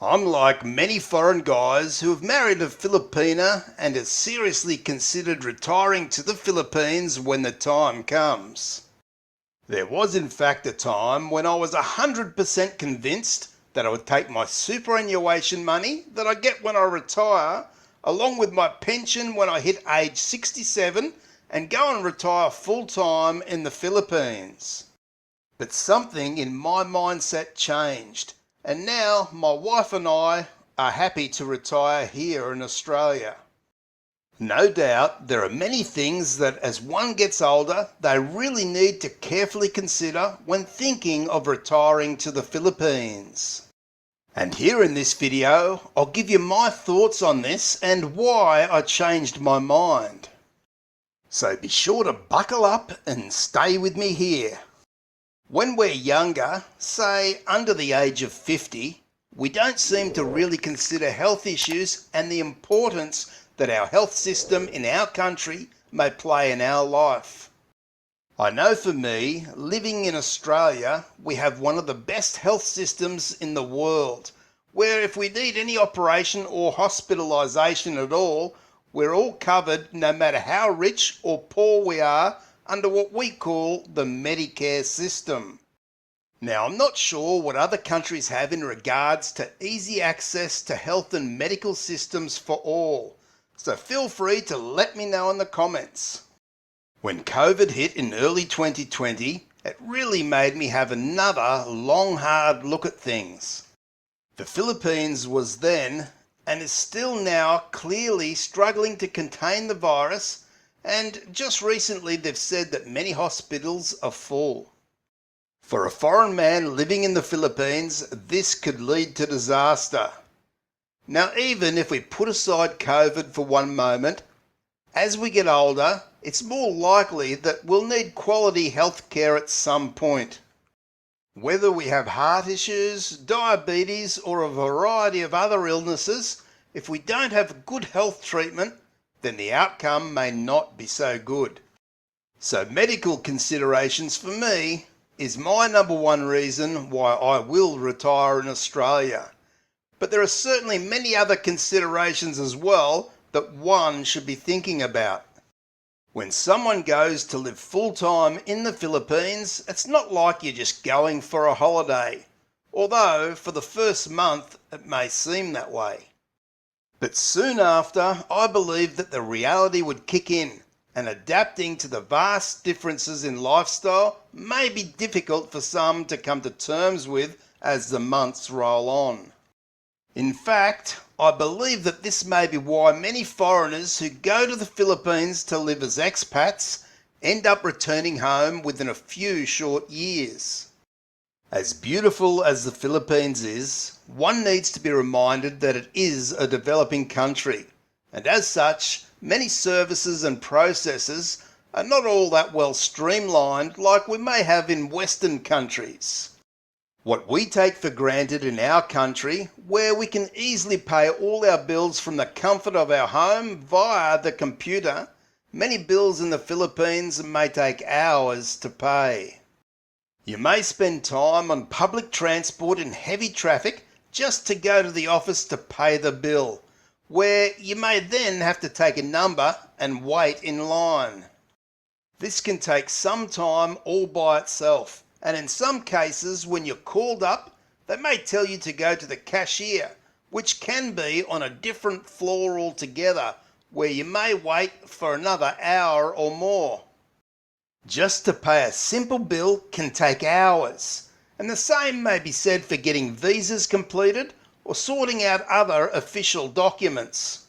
I'm like many foreign guys who have married a Filipina and have seriously considered retiring to the Philippines when the time comes. There was in fact a time when I was 100% convinced that I would take my superannuation money that I get when I retire, along with my pension when I hit age 67, and go and retire full time in the Philippines. But something in my mindset changed, and now my wife and I are happy to retire here in Australia. No doubt there are many things that as one gets older they really need to carefully consider when thinking of retiring to the Philippines. And here in this video I'll give you my thoughts on this and why I changed my mind. So be sure to buckle up and stay with me here. When we're younger, say under the age of 50, we don't seem to really consider health issues and the importance that our health system in our country may play in our life. I know for me, living in Australia, we have one of the best health systems in the world, where if we need any operation or hospitalisation at all, we're all covered no matter how rich or poor we are under what we call the Medicare system. Now, I'm not sure what other countries have in regards to easy access to health and medical systems for all, so feel free to let me know in the comments. When COVID hit in early 2020, it really made me have another long, hard look at things. The Philippines was then, and is still now, clearly struggling to contain the virus, and just recently they've said that many hospitals are full. For a foreign man living in the Philippines, this could lead to disaster. Now, even if we put aside COVID for one moment, as we get older, it's more likely that we'll need quality health care at some point. Whether we have heart issues, diabetes, or a variety of other illnesses, if we don't have good health treatment, then the outcome may not be so good. So medical considerations for me is my number one reason why I will retire in Australia. But there are certainly many other considerations as well that one should be thinking about. When someone goes to live full-time in the Philippines, it's not like you're just going for a holiday, although for the first month it may seem that way. But soon after, I believe that the reality would kick in, and adapting to the vast differences in lifestyle may be difficult for some to come to terms with as the months roll on. In fact, I believe that this may be why many foreigners who go to the Philippines to live as expats end up returning home within a few short years. As beautiful as the Philippines is, one needs to be reminded that it is a developing country, and as such, many services and processes are not all that well streamlined like we may have in Western countries. What we take for granted in our country, where we can easily pay all our bills from the comfort of our home via the computer, many bills in the Philippines may take hours to pay. You may spend time on public transport in heavy traffic just to go to the office to pay the bill, where you may then have to take a number and wait in line. This can take some time all by itself, and in some cases when you're called up, they may tell you to go to the cashier, which can be on a different floor altogether, where you may wait for another hour or more. Just to pay a simple bill can take hours, and the same may be said for getting visas completed or sorting out other official documents.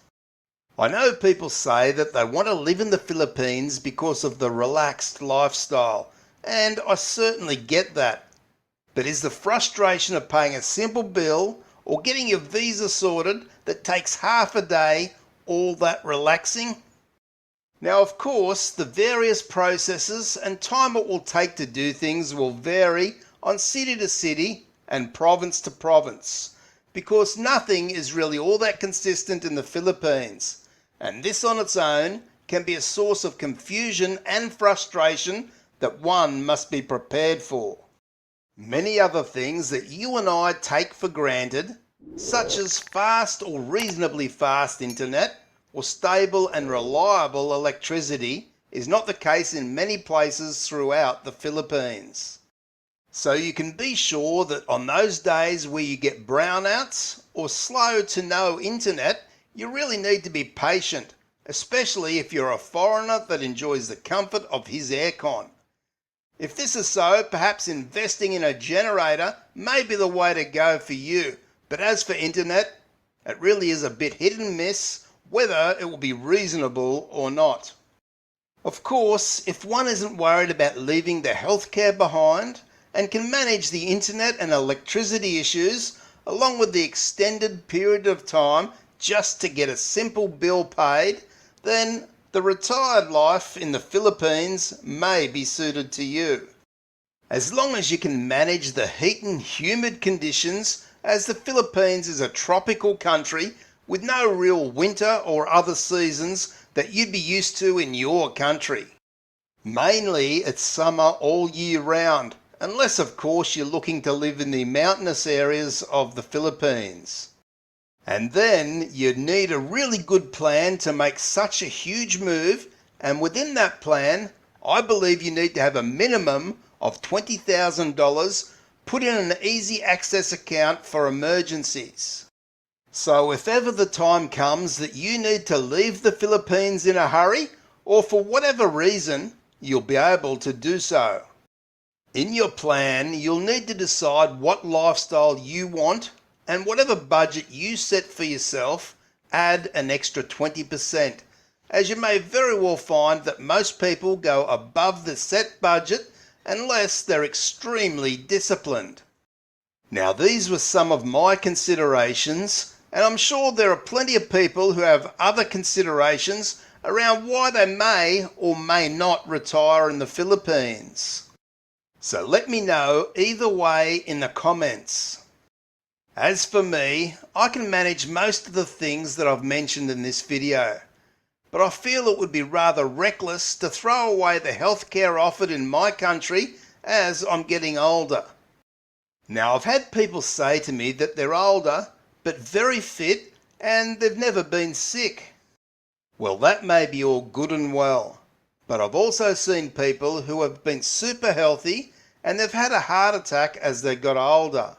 I know people say that they want to live in the Philippines because of the relaxed lifestyle, and I certainly get that. But is the frustration of paying a simple bill or getting your visa sorted that takes half a day all that relaxing? Now, of course, the various processes and time it will take to do things will vary on city to city and province to province, because nothing is really all that consistent in the Philippines, and this on its own can be a source of confusion and frustration that one must be prepared for. Many other things that you and I take for granted such as fast or reasonably fast internet or stable and reliable electricity, is not the case in many places throughout the Philippines. So you can be sure that on those days where you get brownouts or slow to no internet, you really need to be patient, especially if you're a foreigner that enjoys the comfort of his aircon. If this is so, perhaps investing in a generator may be the way to go for you. But as for internet, it really is a bit hit and miss whether it will be reasonable or not. Of course, if one isn't worried about leaving the healthcare behind and can manage the internet and electricity issues along with the extended period of time just to get a simple bill paid, then the retired life in the Philippines may be suited to you. As long as you can manage the heat and humid conditions, as the Philippines is a tropical country with no real winter or other seasons that you'd be used to in your country. Mainly it's summer all year round, unless of course you're looking to live in the mountainous areas of the Philippines. And then you'd need a really good plan to make such a huge move, and within that plan, I believe you need to have a minimum of $20,000 put in an easy access account for emergencies. So if ever the time comes that you need to leave the Philippines in a hurry, or for whatever reason, you'll be able to do so. In your plan, you'll need to decide what lifestyle you want, and whatever budget you set for yourself, add an extra 20%, as you may very well find that most people go above the set budget unless they're extremely disciplined. Now, these were some of my considerations, and I'm sure there are plenty of people who have other considerations around why they may or may not retire in the Philippines. So let me know either way in the comments. As for me, I can manage most of the things that I've mentioned in this video, but I feel it would be rather reckless to throw away the healthcare offered in my country as I'm getting older. Now, I've had people say to me that they're older but very fit and they've never been sick. Well, that may be all good and well, but I've also seen people who have been super healthy and they've had a heart attack as they got older.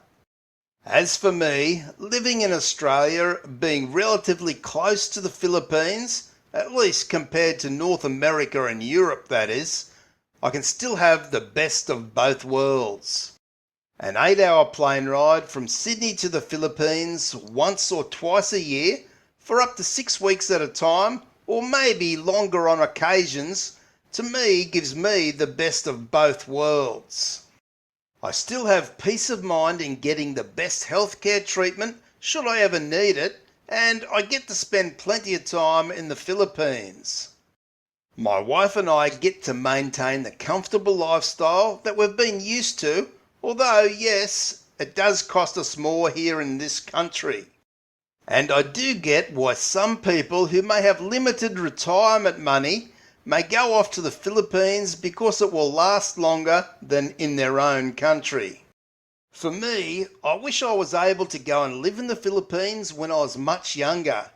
As for me, living in Australia, being relatively close to the Philippines, at least compared to North America and Europe that is, I can still have the best of both worlds. An 8-hour plane ride from Sydney to the Philippines once or twice a year for up to 6 weeks at a time, or maybe longer on occasions, to me gives me the best of both worlds. I still have peace of mind in getting the best healthcare treatment should I ever need it, and I get to spend plenty of time in the Philippines. My wife and I get to maintain the comfortable lifestyle that we've been used to, although yes, it does cost us more here in this country. And I do get why some people who may have limited retirement money may go off to the Philippines because it will last longer than in their own country. For me, I wish I was able to go and live in the Philippines when I was much younger.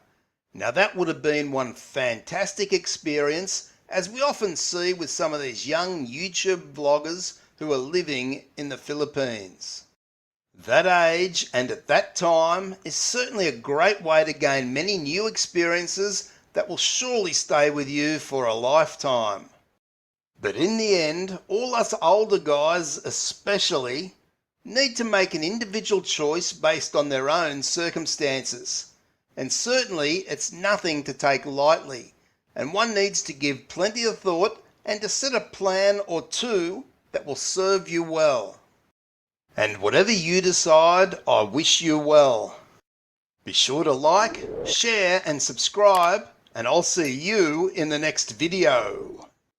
Now that would have been one fantastic experience, as we often see with some of these young YouTube vloggers who are living in the Philippines. That age and at that time is certainly a great way to gain many new experiences that will surely stay with you for a lifetime. But in the end, all us older guys especially need to make an individual choice based on their own circumstances. And certainly it's nothing to take lightly, and one needs to give plenty of thought and to set a plan or two that will serve you well. And whatever you decide, I wish you well. Be sure to like, share and subscribe, and I'll see you in the next video.